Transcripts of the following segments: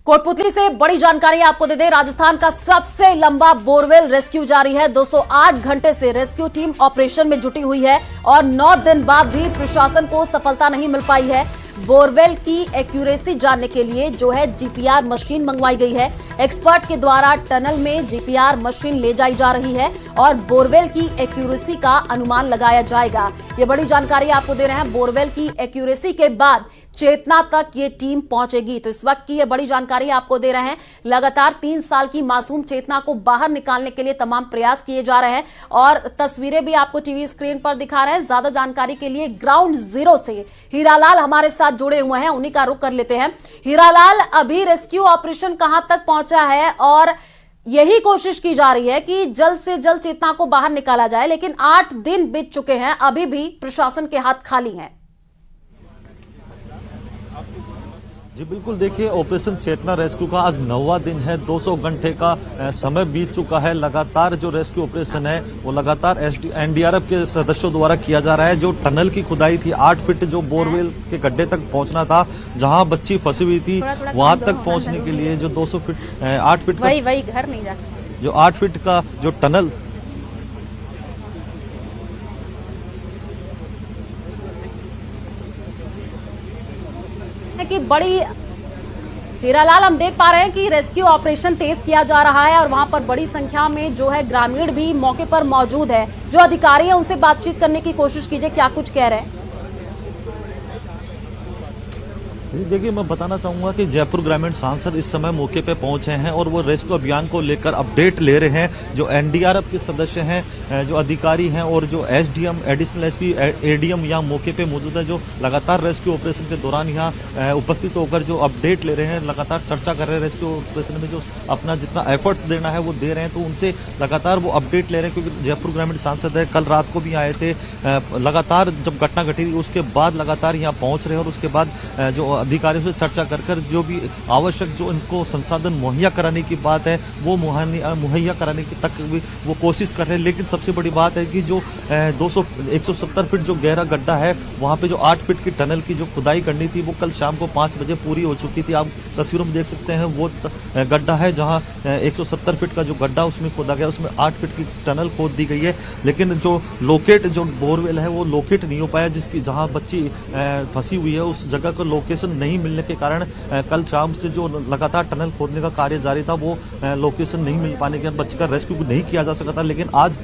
कोटपुतली से बड़ी जानकारी आपको दे दें। राजस्थान का सबसे लंबा बोरवेल रेस्क्यू जारी है। 208 घंटे से रेस्क्यू टीम ऑपरेशन में जुटी हुई है और 9 दिन बाद भी प्रशासन को सफलता नहीं मिल पाई है। बोरवेल की एक्यूरेसी जानने के लिए जो है जीपीआर मशीन मंगवाई गई है। एक्सपर्ट के द्वारा टनल में जीपीआर मशीन ले जाई जा रही है और बोरवेल की एक्यूरेसी का अनुमान लगाया जाएगा। ये बड़ी जानकारी आपको दे रहे हैं। बोरवेल की एक्यूरेसी के बाद चेतना तक ये टीम पहुंचेगी। तो इस वक्त की ये बड़ी जानकारी आपको दे रहे हैं। लगातार 3 साल की मासूम चेतना को बाहर निकालने के लिए तमाम प्रयास किए जा रहे हैं और तस्वीरें भी आपको टीवी स्क्रीन पर दिखा रहे हैं। ज्यादा जानकारी के लिए ग्राउंड जीरो से हीरालाल हमारे साथ जुड़े हुए हैं, उन्हीं का रुख कर लेते हैं। हीरालाल, अभी रेस्क्यू ऑपरेशन कहां तक पहुंचा है और यही कोशिश की जा रही है कि जल्द से जल्द चेतना को बाहर निकाला जाए, लेकिन 8 दिन बीत चुके हैं, अभी भी प्रशासन के हाथ खाली हैं। जी बिल्कुल, देखिए ऑपरेशन चेतना रेस्क्यू का आज 9वां दिन है। 200 घंटे का समय बीत चुका है। लगातार जो रेस्क्यू ऑपरेशन है वो लगातार एनडीआरएफ के सदस्यों द्वारा किया जा रहा है। जो टनल की खुदाई थी 8 फीट जो बोरवेल के गड्ढे तक पहुंचना था, जहां बच्ची फंसी हुई थी, वहां तक पहुंचने के लिए जो 200 फीट 8 फीट वही घर नहीं जा, जो 8 फीट का जो टनल कि बड़ी हीरालाल, हम देख पा रहे हैं कि रेस्क्यू ऑपरेशन तेज किया जा रहा है और वहां पर बड़ी संख्या में जो है ग्रामीण भी मौके पर मौजूद है। जो अधिकारी हैं उनसे बातचीत करने की कोशिश कीजिए, क्या कुछ कह रहे हैं। देखिए, मैं बताना चाहूंगा कि जयपुर ग्रामीण सांसद इस समय मौके पे पहुंचे हैं और वो रेस्क्यू अभियान को लेकर अपडेट ले रहे हैं। जो एनडीआरएफ के सदस्य हैं, जो अधिकारी हैं और जो एसडीएम, एडिशनल एसपी, एडीएम यहाँ मौके पे मौजूद है, जो लगातार रेस्क्यू ऑपरेशन के दौरान यहाँ उपस्थित होकर जो अपडेट ले रहे हैं, लगातार चर्चा कर रहे हैं। रेस्क्यू ऑपरेशन में जो अपना जितना एफर्ट्स देना है वो दे रहे हैं, तो उनसे लगातार वो अपडेट ले रहे हैं। क्योंकि जयपुर ग्रामीण सांसद है, कल रात को भी आए थे। लगातार जब घटना घटी उसके बाद लगातार यहाँ पहुंच रहे हैं और उसके बाद जो अधिकारियों से चर्चा कर जो भी आवश्यक जो इनको संसाधन मुहैया कराने की बात है वो मुहैया कराने की तक भी वो कोशिश कर रहे हैं। लेकिन सबसे बड़ी बात है कि जो 170 फीट जो गहरा गड्ढा है, वहां पे जो 8 फीट की टनल की जो खुदाई करनी थी वो कल शाम को 5 बजे पूरी हो चुकी थी। आप तस्वीरों में देख सकते हैं वो गड्ढा है जहां 170 फीट का जो गड्ढा उसमें खोदा गया, उसमें 8 फीट की टनल खोद दी गई है। लेकिन जो लोकेट जो बोरवेल है वो लोकेट नहीं हो पाया, जिसकी जहां बच्ची फंसी हुई है उस जगह का लोकेशन नहीं मिलने के कारण कल शाम से जो लगातार टनल खोदने का कार्य जारी था वो लोकेशन नहीं मिल पाने के कारण बच्चे का रेस्क्यू नहीं किया जा सका था। लेकिन आज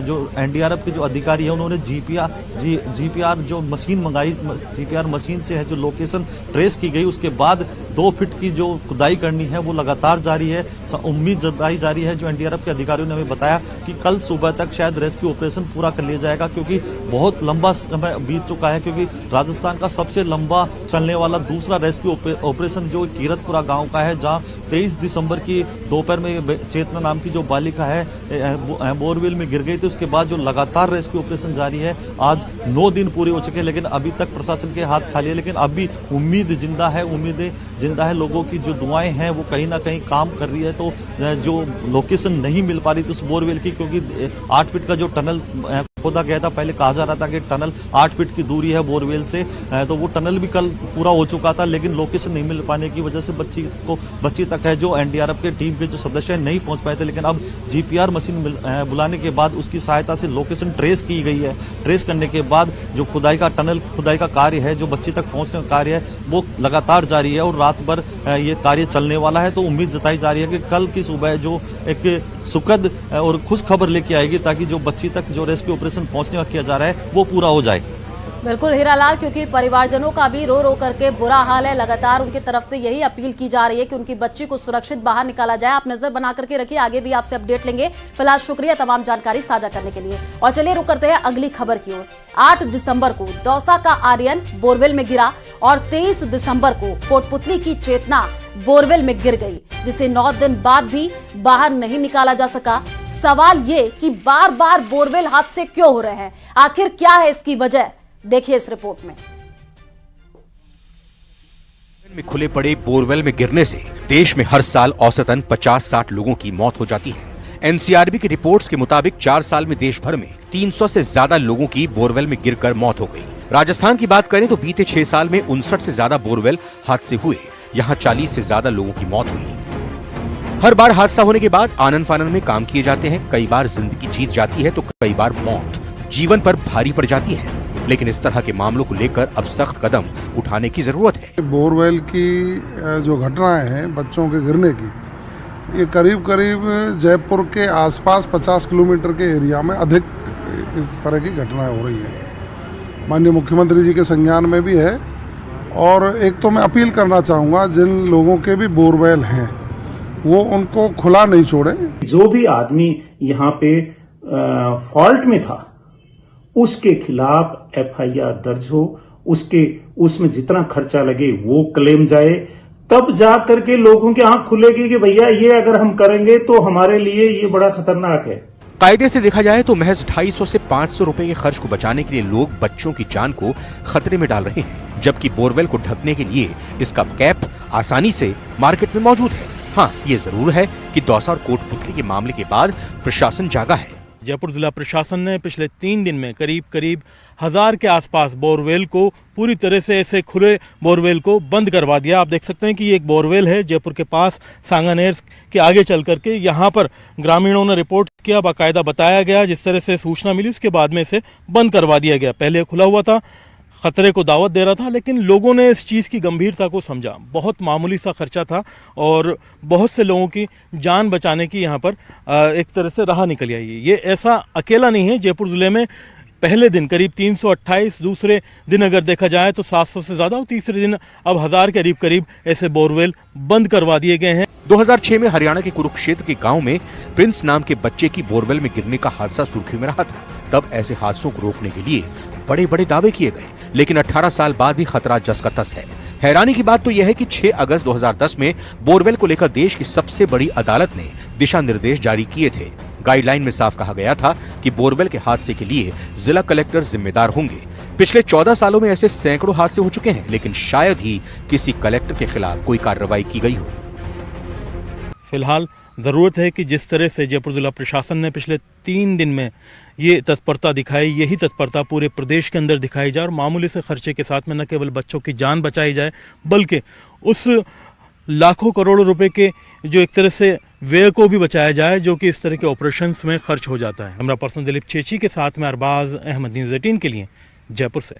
जो एनडीआरएफ के जो अधिकारी है उन्होंने जीपीआर जो मशीन मंगाई, जीपीआर मशीन से है जो लोकेशन ट्रेस की गई, उसके बाद 2 फीट की जो खुदाई करनी है वो लगातार जारी है। उम्मीद जताई जा रही है, जो एनडीआरएफ के अधिकारियों ने हमें बताया कि कल सुबह तक शायद रेस्क्यू ऑपरेशन पूरा कर लिया जाएगा, क्योंकि बहुत लंबा समय बीत चुका है। क्योंकि राजस्थान का सबसे लंबा चलने वाला दूसरा रेस्क्यू ऑपरेशन जो कीरतपुरा गांव का है, जहां 23 दिसंबर की दोपहर में चेतना नाम की जो बालिका है बोरवेल में गिर गई थी। उसके बाद जो लगातार रेस्क्यू ऑपरेशन जारी है, आज 9 दिन पूरे हो चुके हैं, लेकिन अभी तक प्रशासन के हाथ खाली है। लेकिन अभी उम्मीद जिंदा है, उम्मीदें जिंदा है। लोगों की जो दुआएं हैं वो कहीं ना कहीं काम कर रही है। तो जो लोकेशन नहीं मिल पा रही थी उस बोरवेल की, क्योंकि 8 फीट का जो टनल खोदा गया था, पहले कहा जा रहा था कि टनल 8 फीट की दूरी है बोरवेल से, तो वो टनल भी कल पूरा हो चुका था। लेकिन लोकेशन नहीं मिल पाने की वजह से बच्ची तक है जो एनडीआरएफ के टीम के जो सदस्य नहीं पहुंच पाए थे। लेकिन अब जीपीआर मशीन बुलाने के बाद उसकी सहायता से लोकेशन ट्रेस की गई है। ट्रेस करने के बाद जो टनल खुदाई का कार्य है, जो बच्ची तक पहुंचने का कार्य है, वो लगातार जारी है और रात भर ये कार्य चलने वाला है। तो उम्मीद जताई जा रही है कि कल की सुबह जो एक सुखद और खुश खबर लेके आएगी, ताकि जो बच्ची तक जो रेस्क्यू ऑपरेशन पहुंचने का किया जा रहा है वो पूरा हो जाए। बिल्कुल हीरालाल, क्योंकि परिवारजनों का भी रो रो करके बुरा हाल है। लगातार उनकी तरफ से यही अपील की जा रही है कि उनकी बच्ची को सुरक्षित बाहर निकाला जाए। आप नजर बना करके रखिए, आगे भी आपसे अपडेट लेंगे। फिलहाल शुक्रिया तमाम जानकारी साझा करने के लिए। और चलिए रुक करते हैं अगली खबर की ओर। 8 दिसंबर को दौसा का आर्यन बोरवेल में गिरा और 23 दिसंबर को कोटपुतली की चेतना बोरवेल में गिर गई, जिसे 9 दिन बाद भी बाहर नहीं निकाला जा सका। सवाल ये कि बार बार बोरवेल हादसे क्यों हो रहे हैं, आखिर क्या है इसकी वजह, देखिए इस रिपोर्ट में खुले पड़े बोरवेल में गिरने से देश में हर साल औसतन 50-60 लोगों की मौत हो जाती है। एनसीआरबी की रिपोर्ट्स के मुताबिक 4 साल में देश भर में 300 से ज्यादा लोगों की बोरवेल में गिरकर मौत हो गई। राजस्थान की बात करें तो बीते 6 साल में 59 से ज्यादा बोरवेल हादसे हुए, यहाँ 40 से ज्यादा लोगों की मौत हुई। हर बार हादसा होने के बाद आनन फानन में काम किए जाते हैं। कई बार जिंदगी जीत जाती है तो कई बार मौत जीवन पर भारी पड़ जाती है, लेकिन इस तरह के मामलों को लेकर अब सख्त कदम उठाने की जरूरत है। बोरवेल की जो घटनाएं हैं बच्चों के गिरने की, ये करीब करीब जयपुर के आसपास 50 किलोमीटर के एरिया में अधिक इस तरह की घटनाएं हो रही हैं। माननीय मुख्यमंत्री जी के संज्ञान में भी है। और एक तो मैं अपील करना चाहूँगा, जिन लोगों के भी बोरवेल हैं वो उनको खुला नहीं छोड़े। जो भी आदमी यहाँ पे फॉल्ट में था उसके खिलाफ एफआईआर दर्ज हो, उसमें जितना खर्चा लगे वो क्लेम जाए, तब जा करके लोगों की आंख खुलेगी कि भैया ये अगर हम करेंगे तो हमारे लिए ये बड़ा खतरनाक है। कायदे से देखा जाए तो महज 250 से 500 रुपए के खर्च को बचाने के लिए लोग बच्चों की जान को खतरे में डाल रहे हैं, जबकि बोरवेल को ढकने के लिए इसका कैप आसानी से मार्केट में मौजूद है। हाँ, ये जरूर है कि दौसा और कोटपुतली के मामले के बाद प्रशासन जागा है। जयपुर जिला प्रशासन ने पिछले 3 दिन में करीब 1000 के आसपास बोरवेल को पूरी तरह से ऐसे खुले बोरवेल को बंद करवा दिया। आप देख सकते हैं कि ये एक बोरवेल है जयपुर के पास सांगानेर के आगे चल करके। यहाँ पर ग्रामीणों ने रिपोर्ट किया, बाकायदा बताया गया, जिस तरह से सूचना मिली उसके बाद में इसे बंद करवा दिया गया। पहले खुला हुआ था, खतरे को दावत दे रहा था, लेकिन लोगों ने इस चीज़ की गंभीरता को समझा। बहुत मामूली सा खर्चा था और बहुत से लोगों की जान बचाने की यहाँ पर एक तरह से राह निकल आई। ये ऐसा अकेला नहीं है। जयपुर जिले में पहले दिन करीब 328, दूसरे दिन अगर देखा जाए तो 700 से ज़्यादा, और तीसरे दिन अब 1000 के करीब ऐसे बोरवेल बंद करवा दिए गए हैं। 2006 में हरियाणा के कुरुक्षेत्र के गांव में प्रिंस नाम के बच्चे की बोरवेल में गिरने का हादसा सुर्खियों में रहा था। तब ऐसे हादसों को रोकने के लिए बड़े बड़े दावे किए गए, लेकिन 18 साल बाद भी खतरा जस का तस है। हैरानी की बात तो यह है कि 6 अगस्त 2010 में बोरवेल को लेकर देश की सबसे बड़ी अदालत ने दिशा निर्देश जारी किए थे। गाइडलाइन में साफ कहा गया था कि बोरवेल के हादसे के लिए जिला कलेक्टर जिम्मेदार होंगे। पिछले 14 सालों में ऐसे सैकड़ों हादसे हो चुके हैं, लेकिन शायद ही किसी कलेक्टर के खिलाफ कोई कार्रवाई की गई हो। फिलहाल ज़रूरत है कि जिस तरह से जयपुर जिला प्रशासन ने पिछले 3 दिन में ये तत्परता दिखाई, यही तत्परता पूरे प्रदेश के अंदर दिखाई जाए और मामूली से खर्चे के साथ में न केवल बच्चों की जान बचाई जाए, बल्कि उस लाखों करोड़ों रुपए के जो एक तरह से व्यय को भी बचाया जाए जो कि इस तरह के ऑपरेशंस में खर्च हो जाता है। कैमरा पर्सन दिलीप चेची के साथ में अरबाज अहमद, न्यूज़ 18 के लिए जयपुर से।